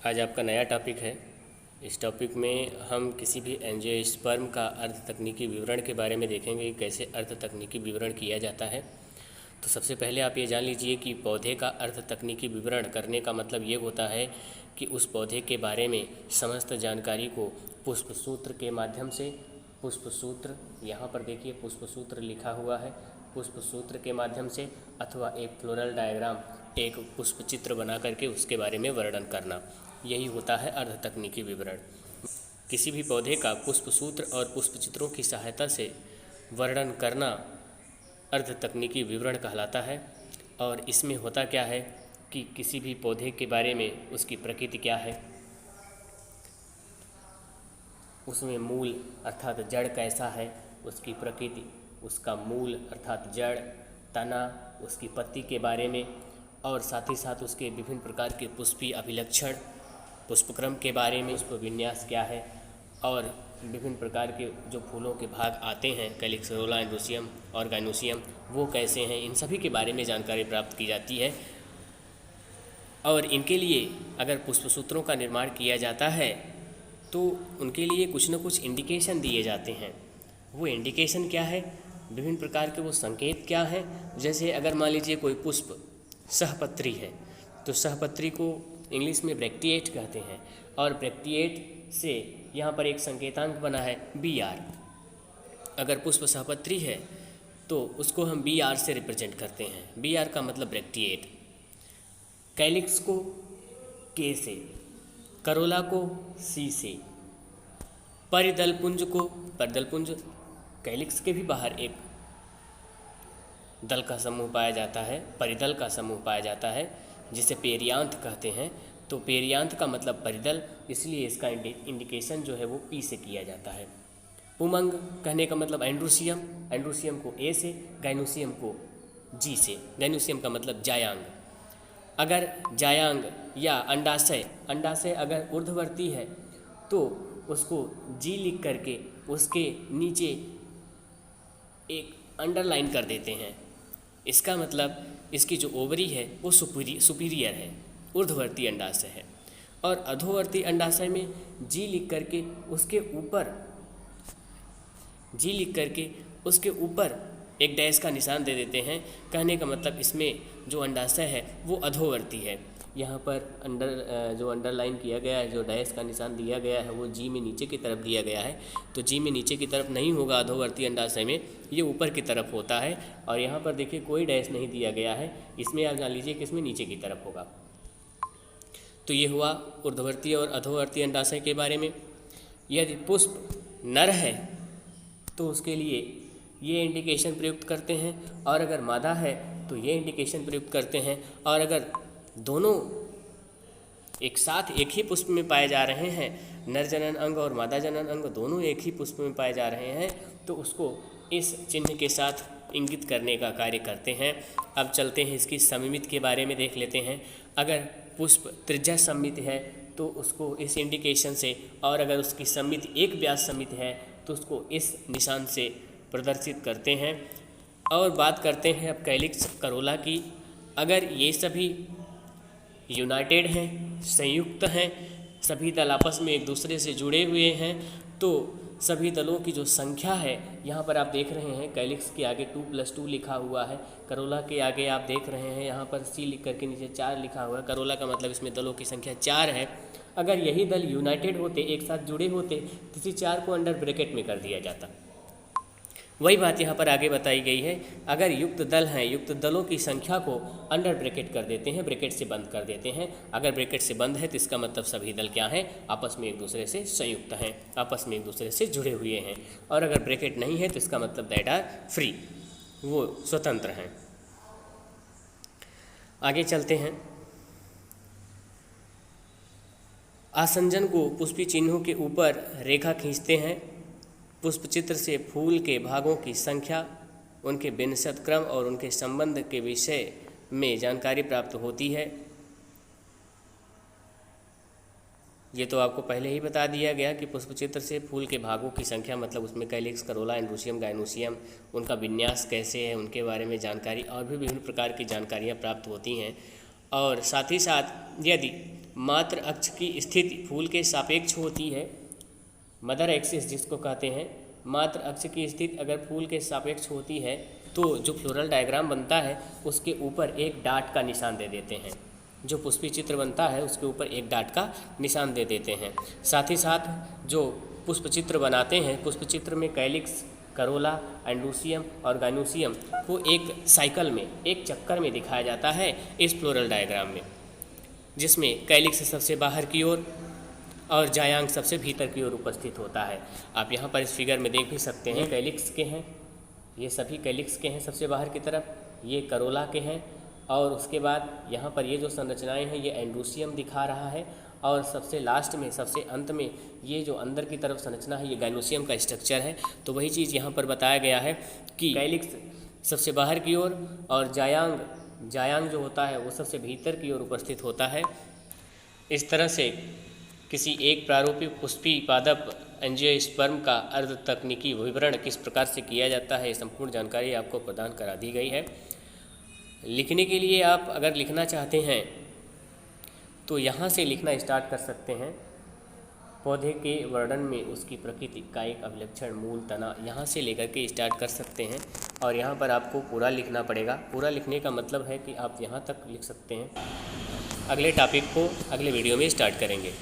आज आपका नया टॉपिक है। इस टॉपिक में हम किसी भी एंजियोस्पर्म का अर्ध तकनीकी विवरण के बारे में देखेंगे कि कैसे अर्ध तकनीकी विवरण किया जाता है। तो सबसे पहले आप ये जान लीजिए कि पौधे का अर्ध तकनीकी विवरण करने का मतलब ये होता है कि उस पौधे के बारे में समस्त जानकारी को पुष्पसूत्र के माध्यम से, पुष्पसूत्र यहाँ पर देखिए पुष्पसूत्र लिखा हुआ है, पुष्पसूत्र के माध्यम से अथवा एक फ्लोरल डायग्राम, एक पुष्प चित्र बना करके उसके बारे में वर्णन करना, यही होता है अर्ध तकनीकी विवरण। किसी भी पौधे का पुष्पसूत्र और पुष्पचित्रों की सहायता से वर्णन करना अर्ध तकनीकी विवरण कहलाता है। और इसमें होता क्या है कि किसी भी पौधे के बारे में उसकी प्रकृति क्या है, उसमें मूल अर्थात जड़ कैसा है, उसकी प्रकृति, उसका मूल अर्थात जड़, तना, उसकी पत्ती के बारे में, और साथ ही साथ उसके विभिन्न प्रकार के पुष्पीय अभिलक्षण, पुष्पक्रम के बारे में, पुष्प विन्यास क्या है, और विभिन्न प्रकार के जो फूलों के भाग आते हैं कैलिक्स, करोला, एंड्रोसियम और गाइनोसियम, वो कैसे हैं, इन सभी के बारे में जानकारी प्राप्त की जाती है। और इनके लिए अगर पुष्पसूत्रों का निर्माण किया जाता है तो उनके लिए कुछ न कुछ इंडिकेशन दिए जाते हैं। वो इंडिकेशन क्या है, विभिन्न प्रकार के वो संकेत क्या हैं। जैसे अगर मान लीजिए कोई पुष्प सहपत्री है तो सहपत्री को इंग्लिश में ब्रैक्टिएट कहते हैं, और ब्रैक्टिएट से यहाँ पर एक संकेतांक बना है BR। अगर पुष्प सहपत्री है तो उसको हम BR से रिप्रेजेंट करते हैं। BR का मतलब ब्रैक्टिएट। कैलिक्स को K से, करोला को C से, परिदलपुंज को, परिदलपुंज कैलिक्स के भी बाहर एक दल का समूह पाया जाता है, परिदल का समूह पाया जाता है जिसे पेरियांथ कहते हैं। तो पेरियांथ का मतलब परिदल, इसलिए इसका इंडिकेशन जो है वो P से किया जाता है। पुमंग कहने का मतलब एंड्रोसियम, एंड्रोसियम को A से, गाइनोसियम को G से। गाइनोसियम का मतलब जायांग। अगर जायांग या अंडाशय, अंडाशय अगर ऊर्ध्ववर्ती है तो उसको G लिख करके उसके नीचे एक अंडरलाइन कर देते हैं। इसका मतलब इसकी जो ओवरी है वो सुपीरियर है, ऊर्ध्ववर्ती अंडाशय है। और अधोवर्ती अंडाशय में G लिख करके उसके ऊपर एक डैश का निशान दे देते हैं। कहने का मतलब इसमें जो अंडाशय है वो अधोवर्ती है। यहाँ पर जो अंडरलाइन किया गया है, जो डैश का निशान दिया गया है, वो G में नीचे की तरफ दिया गया है। तो G में नीचे की तरफ नहीं होगा अधोवर्ती अंडाशय में, ये ऊपर की तरफ होता है। और यहाँ पर देखिए कोई डैश नहीं दिया गया है, इसमें आप जान लीजिए कि इसमें नीचे की तरफ होगा। तो ये हुआ ऊर्ध्ववर्ती और अधोवर्ती अंडाशय के बारे में। यदि पुष्प नर है तो उसके लिए ये इंडिकेशन प्रयुक्त करते हैं, और अगर मादा है तो ये इंडिकेशन प्रयुक्त करते हैं। और अगर दोनों एक साथ एक ही पुष्प में पाए जा रहे हैं, नर जनन अंग और मादा जनन अंग दोनों एक ही पुष्प में पाए जा रहे हैं, तो उसको इस चिन्ह के साथ इंगित करने का कार्य करते हैं। अब चलते हैं इसकी सममित के बारे में देख लेते हैं। अगर पुष्प त्रिज्या सममित है तो उसको इस इंडिकेशन से, और अगर उसकी सममित एक व्यास सममित है तो उसको इस निशान से प्रदर्शित करते हैं। और बात करते हैं अब कैलिक्स, करोला की। अगर ये सभी यूनाइटेड हैं, संयुक्त हैं, सभी दल आपस में एक दूसरे से जुड़े हुए हैं, तो सभी दलों की जो संख्या है, यहाँ पर आप देख रहे हैं कैलिक्स के आगे 2+2 लिखा हुआ है, करोला के आगे आप देख रहे हैं यहाँ पर C लिख करके नीचे 4 लिखा हुआ है। करोला का मतलब इसमें दलों की संख्या 4 है। अगर यही दल यूनाइटेड होते, एक साथ जुड़े होते, तो इसी 4 को अंडर ब्रैकेट में कर दिया जाता। वही बात यहाँ पर आगे बताई गई है। अगर युक्त दल हैं, युक्त दलों की संख्या को अंडर ब्रैकेट कर देते हैं, ब्रैकेट से बंद कर देते हैं। अगर ब्रैकेट से बंद है तो इसका मतलब सभी दल क्या हैं, आपस में एक दूसरे से संयुक्त हैं, आपस में एक दूसरे से जुड़े हुए हैं। और अगर ब्रैकेट नहीं है तो इसका मतलब दैट आर फ्री, वो स्वतंत्र हैं। आगे चलते हैं। आसंजन को पुष्पी चिन्हों के ऊपर रेखा खींचते हैं। पुष्पचित्र से फूल के भागों की संख्या, उनके विन्यास क्रम और उनके संबंध के विषय में जानकारी प्राप्त होती है। ये तो आपको पहले ही बता दिया गया कि पुष्पचित्र से फूल के भागों की संख्या मतलब उसमें कैलिक्स, करोला, एंड्रोसियम, गाइनोसियम, उनका विन्यास कैसे है, उनके बारे में जानकारी और भी विभिन्न प्रकार की जानकारियाँ प्राप्त होती हैं। और साथ ही साथ यदि मात्र अक्ष की स्थिति फूल के सापेक्ष होती है। मदर एक्सिस जिसको कहते हैं, मात्र अक्ष की स्थिति अगर फूल के सापेक्ष होती है तो जो फ्लोरल डायग्राम बनता है उसके ऊपर एक डाट का निशान दे देते हैं। जो पुष्पी चित्र बनता है उसके ऊपर एक डाट का निशान दे देते हैं। साथ ही साथ जो पुष्प चित्र बनाते हैं, पुष्प चित्र में कैलिक्स, करोला, एंडोसियम और गाइनोसियम को एक साइकिल में, एक चक्कर में दिखाया जाता है इस फ्लोरल डायग्राम में, जिसमें कैलिक्स सबसे बाहर की ओर और जायांग सबसे भीतर की ओर उपस्थित होता है। आप यहाँ पर इस फिगर में देख भी सकते हैं, कैलिक्स के हैं, ये सभी कैलिक्स के हैं सबसे बाहर की तरफ, ये करोला के हैं, और उसके बाद यहाँ पर ये जो संरचनाएं हैं ये एंडोसियम दिखा रहा है, और सबसे लास्ट में, सबसे अंत में ये जो अंदर की तरफ संरचना है ये गाइनोसियम का स्ट्रक्चर है। तो वही चीज़ यहाँ पर बताया गया है कि कैलिक्स सबसे बाहर की ओर और जायांग जो होता है वो सबसे भीतर की ओर उपस्थित होता है। इस तरह से किसी एक प्रारूपिक पुष्पी पादप एंजियोस्पर्म का अर्ध तकनीकी विवरण किस प्रकार से किया जाता है, संपूर्ण जानकारी आपको प्रदान करा दी गई है। लिखने के लिए आप अगर लिखना चाहते हैं तो यहाँ से लिखना स्टार्ट कर सकते हैं। पौधे के वर्णन में उसकी प्रकृति, कायिक अभिलक्षण, मूल, तना, यहाँ से लेकर के स्टार्ट कर सकते हैं। और यहाँ पर आपको पूरा लिखना पड़ेगा। पूरा लिखने का मतलब है कि आप यहाँ तक लिख सकते हैं। अगले टॉपिक को अगले वीडियो में स्टार्ट करेंगे।